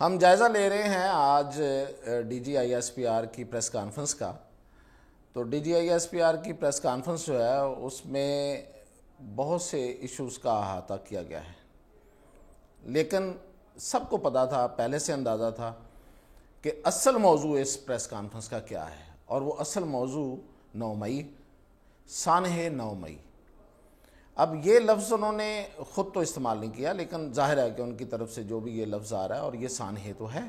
हम जायज़ा ले रहे हैं आज DGISPR की प्रेस कॉन्फ्रेंस का। तो DGISPR की प्रेस कॉन्फ्रेंस जो है उसमें बहुत से इश्यूज़ का अहाता किया गया है, लेकिन सबको पता था, पहले से अंदाज़ा था कि असल मौजू इस प्रेस कॉन्फ्रेंस का क्या है। और वो असल मौजू 9 मई, सानहे 9 मई। अब ये लफ्ज़ उन्होंने ख़ुद तो इस्तेमाल नहीं किया, लेकिन जाहिर है कि उनकी तरफ से जो भी ये लफ्ज़ आ रहा है, और ये सानहे तो है।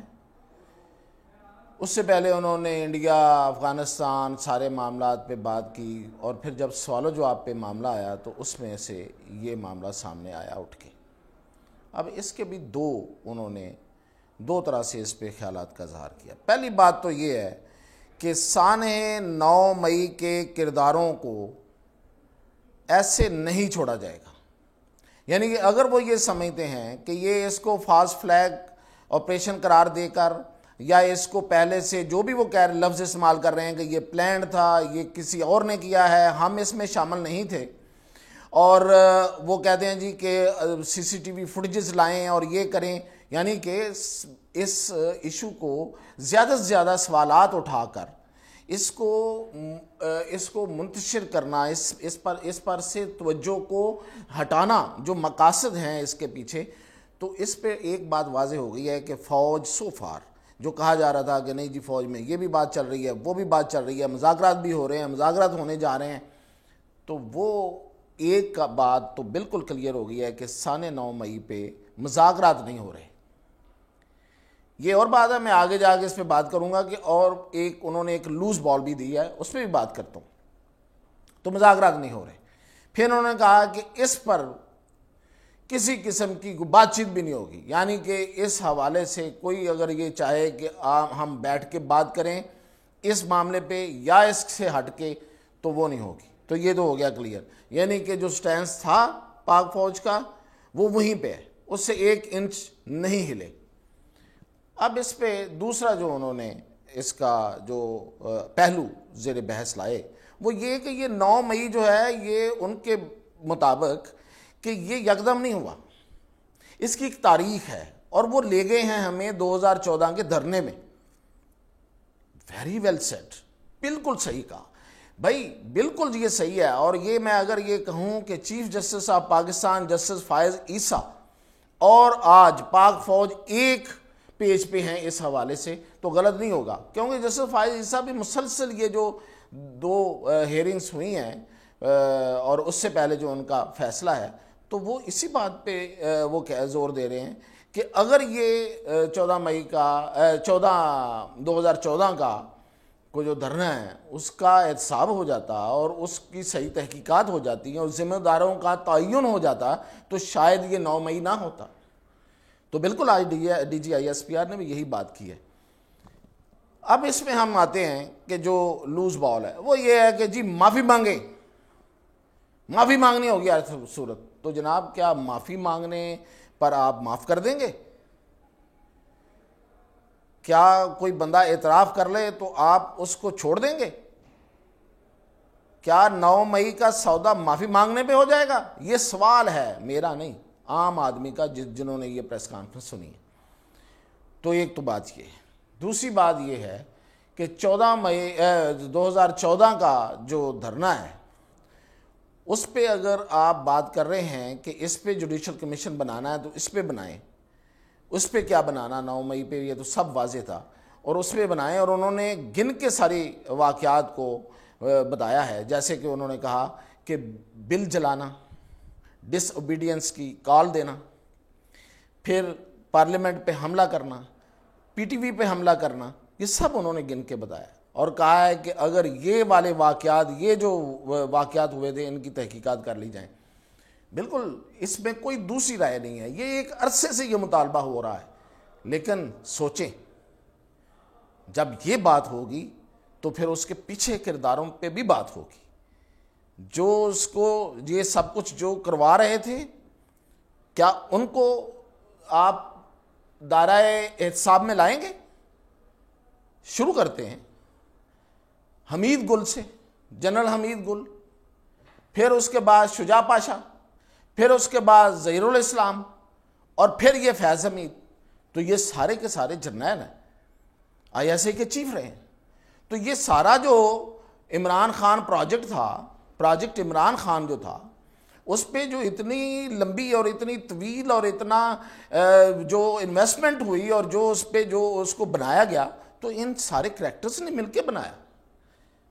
उससे पहले उन्होंने इंडिया, अफ़गानिस्तान सारे मामलात पे बात की, और फिर जब सवाल जवाब पे मामला आया तो उसमें से ये मामला सामने आया उठ के। अब इसके भी उन्होंने दो तरह से इस पे ख्यालात का इज़हार किया। पहली बात तो ये है कि सानहे 9 मई के किरदारों को ऐसे नहीं छोड़ा जाएगा। यानी कि अगर वो ये समझते हैं कि ये इसको फास्ट फ्लैग ऑपरेशन करार देकर, या इसको पहले से जो भी वो लफ्ज़ इस्तेमाल कर रहे हैं कि ये प्लान था, ये किसी और ने किया है, हम इसमें शामिल नहीं थे, और वो कहते हैं जी कि CCTV फुटेजेस लाएं और ये करें, यानी कि इस इशू को ज़्यादा से ज़्यादा सवालात उठाकर इसको मुंतशिर करना, इस पर से तवज्जो को हटाना, जो मकासद हैं इसके पीछे। तो इस पे एक बात वाज़ेह हो गई है कि फ़ौज सो फार जो कहा जा रहा था कि नहीं जी फ़ौज में ये भी बात चल रही है, वो भी बात चल रही है, मुज़ाकरात भी हो रहे हैं, मुज़ाकरात होने जा रहे हैं, तो वो एक का बात तो बिल्कुल क्लियर हो गई है कि साने 9 मई पे मुज़ाकरात नहीं हो रहे। ये और बात है, मैं आगे जाके इस पे बात करूंगा कि और एक उन्होंने एक लूज बॉल भी दी है, उस पर भी बात करता हूँ। तो मुज़ाकरात नहीं हो रहे। फिर उन्होंने कहा कि इस पर किसी किस्म की बातचीत भी नहीं होगी, यानी कि इस हवाले से कोई अगर ये चाहे कि हम बैठ के बात करें इस मामले पे या इससे हट के, तो वो नहीं होगी। तो ये तो हो गया क्लियर, यानी कि जो स्टैंड था पाक फौज का वो वहीं पे है, उससे 1 इंच नहीं हिले। अब इस पे दूसरा जो उन्होंने इसका जो पहलू ज़ेर बहस लाए वो ये कि ये 9 मई जो है ये उनके मुताबिक कि ये यकदम नहीं हुआ, इसकी एक तारीख है, और वो ले गए हैं हमें 2014 के धरने में। वेरी वेल सेड, बिल्कुल सही कहा भाई, बिल्कुल ये सही है। और ये मैं अगर ये कहूँ कि chief justice of Pakistan justice Faez Isa और आज पाक फौज एक पेज पे हैं इस हवाले से, तो गलत नहीं होगा, क्योंकि जस्टिस फायज़ ईसा भी मुसलसल ये जो 2 हेयरिंग्स हुई हैं और उससे पहले जो उनका फैसला है, तो वो इसी बात पे वो जोर दे रहे हैं कि अगर ये 14 मई का 2014 का को जो धरना है उसका एहतसाब हो जाता और उसकी सही तहकीकात हो जाती और जिम्मेदारों का तयन हो जाता, तो शायद ये 9 मई ना होता। तो बिल्कुल आज DGISPR ने भी यही बात की है। अब इसमें हम आते हैं कि जो लूज बॉल है वो ये है कि जी माफ़ी मांगे, माफ़ी मांगनी होगी यार सूरत। तो जनाब क्या माफ़ी मांगने पर आप माफ़ कर देंगे? क्या कोई बंदा एतराफ़ कर ले तो आप उसको छोड़ देंगे? क्या 9 मई का सौदा माफ़ी मांगने पे हो जाएगा? ये सवाल है, मेरा नहीं, आम आदमी का, जिन्होंने ये प्रेस कॉन्फ्रेंस सुनी है। तो एक तो बात ये है। दूसरी बात ये है कि 14 मई 2014 का जो धरना है उस पे अगर आप बात कर रहे हैं कि इस पे जुडिशल कमीशन बनाना है, तो इस पे बनाएं। उस पे क्या बनाना, 9 मई पे ये तो सब वाज़ेह था, और उस पे बनाएं। और उन्होंने गिन के सारी वाक़यात को बताया है, जैसे कि उन्होंने कहा कि बिल जलाना, डिसओबीडियंस की कॉल देना, फिर पार्लियामेंट पे हमला करना, PTV पे हमला करना, ये सब उन्होंने गिन के बताया। और कहा है कि अगर ये वाले वाक़यात, ये जो वाक़यात हुए थे, इनकी तहकीकात कर ली जाए। बिल्कुल इसमें कोई दूसरी राय नहीं है, ये एक अरसे से ये मुतालबा हो रहा है। लेकिन सोचें, जब ये बात होगी तो फिर उसके पीछे किरदारों पे भी बात होगी, जो उसको ये सब कुछ जो करवा रहे थे, क्या उनको आप दायरे एहतसाब में लाएंगे? शुरू करते हैं हमीद गुल से, जनरल हमीद गुल, फिर उसके बाद शुजा पाशा, फिर उसके बाद ज़हीरुल इस्लाम, और फिर ये फैज़ हमीद। तो ये सारे के सारे जर्नैल हैं, ISA के चीफ रहे हैं। तो ये सारा जो इमरान खान प्रोजेक्ट था, प्रोजेक्ट इमरान खान जो था, उस पे जो इतनी लंबी और इतनी तवील और इतना जो इन्वेस्टमेंट हुई और जो उस पे जो उसको बनाया गया, तो इन सारे करैक्टर्स ने मिलके बनाया।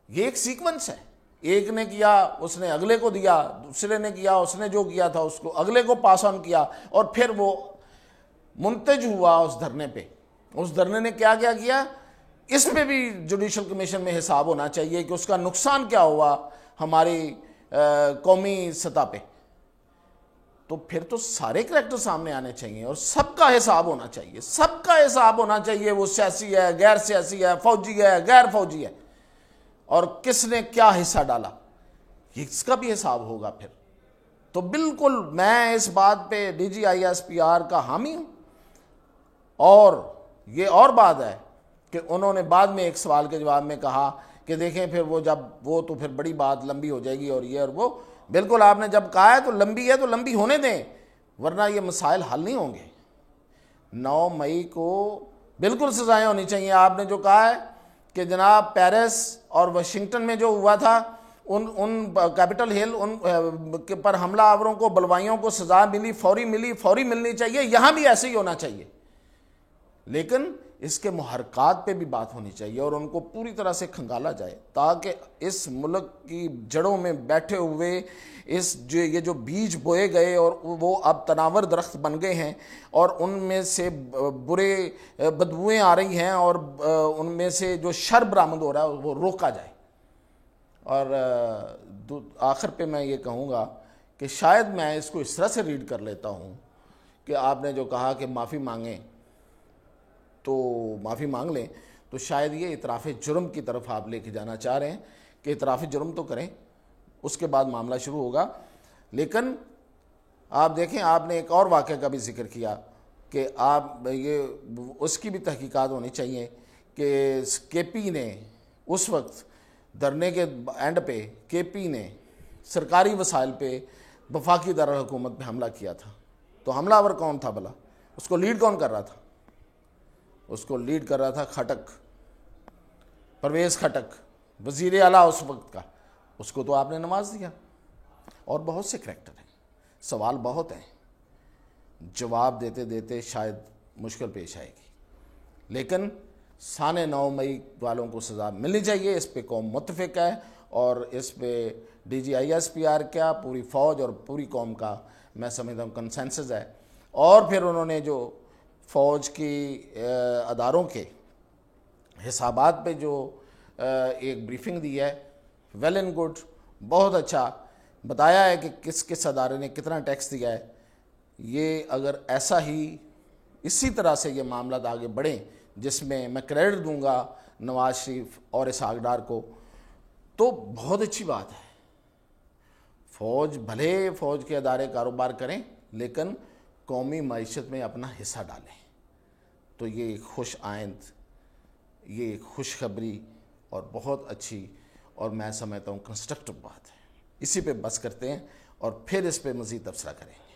ये एक सीक्वेंस है, एक ने किया उसने अगले को दिया, दूसरे ने किया उसने जो किया था उसको अगले को पास ऑन किया, और फिर वो मुंतज हुआ उस धरने पे। उस धरने ने क्या क्या किया, इस पे भी जुडिशल कमीशन में हिसाब होना चाहिए कि उसका नुकसान क्या हुआ हमारी कौमी सतह पे। तो फिर तो सारे करैक्टर सामने आने चाहिए और सबका हिसाब होना चाहिए, सबका हिसाब होना चाहिए। वो सियासी है, गैर सियासी है, फौजी है, गैर फौजी है, और किसने क्या हिस्सा डाला, इसका भी हिसाब होगा फिर। तो बिल्कुल मैं इस बात पे DGISPR का हामी हूं। और ये और बात है कि उन्होंने बाद में एक सवाल के जवाब में कहा कि देखें फिर वो जब वो तो फिर बड़ी बात लंबी हो जाएगी और ये और वो। बिल्कुल आपने जब कहा है तो लंबी है तो लंबी होने दें, वरना ये मसाइल हल नहीं होंगे। 9 मई को बिल्कुल सजाएं होनी चाहिए। आपने जो कहा है कि जनाब पेरिस और वाशिंगटन में जो हुआ था, उन कैपिटल हिल उन के पर हमलावरों को, बलवाइयों को सजा मिली, फौरी मिली, फौरी मिलनी चाहिए। यहाँ भी ऐसे ही होना चाहिए, लेकिन इसके मुहरकात पे भी बात होनी चाहिए और उनको पूरी तरह से खंगाला जाए, ताकि इस मुल्क की जड़ों में बैठे हुए ये जो बीज बोए गए और वो अब तनावर दरख्त बन गए हैं और उनमें से बुरे बदबुएं आ रही हैं और उनमें से जो शर बरामद हो रहा है वो रोका जाए। और आखिर पे मैं ये कहूँगा कि शायद मैं इसको इस तरह से रीड कर लेता हूँ कि आपने जो कहा कि माफ़ी मांगें तो माफ़ी मांग लें, तो शायद ये इतराफ़ जुर्म की तरफ आप लेके जाना चाह रहे हैं कि इतराफ़ जुर्म तो करें, उसके बाद मामला शुरू होगा। लेकिन आप देखें, आपने एक और वाक़े का भी जिक्र किया कि आप ये उसकी भी तहकीकात होनी चाहिए कि KP ने उस वक्त धरने के एंड पे KP ने सरकारी वसाइल पे वफाकी दारुल हुकूमत पे हमला किया था। तो हमलावर कौन था भला, उसको लीड कौन कर रहा था? उसको लीड कर रहा था खटक, परवेज़ खटक, वज़ीर आला उस वक्त का। उसको तो आपने नवाज दिया। और बहुत से करैक्टर हैं, सवाल बहुत हैं, जवाब देते देते शायद मुश्किल पेश आएगी, लेकिन साने 9 मई वालों को सज़ा मिलनी चाहिए। इस पे कौम मुत्तफ़िक है और इस पे DGISPR क्या, पूरी फ़ौज और पूरी कौम का मैं समझता हूँ कंसेंसस है। और फिर उन्होंने जो फ़ौज की अदारों के हिसाबात पे जो एक ब्रीफिंग दी है, वेल एंड गुड, बहुत अच्छा बताया है कि किस किस अदारे ने कितना टैक्स दिया है। ये अगर ऐसा ही इसी तरह से ये मामला आगे बढ़ें, जिसमें मैं क्रेडिट दूंगा नवाज शरीफ और इसहाक डार को, तो बहुत अच्छी बात है। फ़ौज भले फ़ौज के अदारे कारोबार करें, लेकिन कौमी मईशत में अपना हिस्सा डालें। तो ये एक खुश आइंद, ये एक खुशखबरी और बहुत अच्छी और मैं समझता हूँ कंस्ट्रक्टिव बात है। इसी पे बस करते हैं और फिर इस पे मज़ीद तबसरा करेंगे।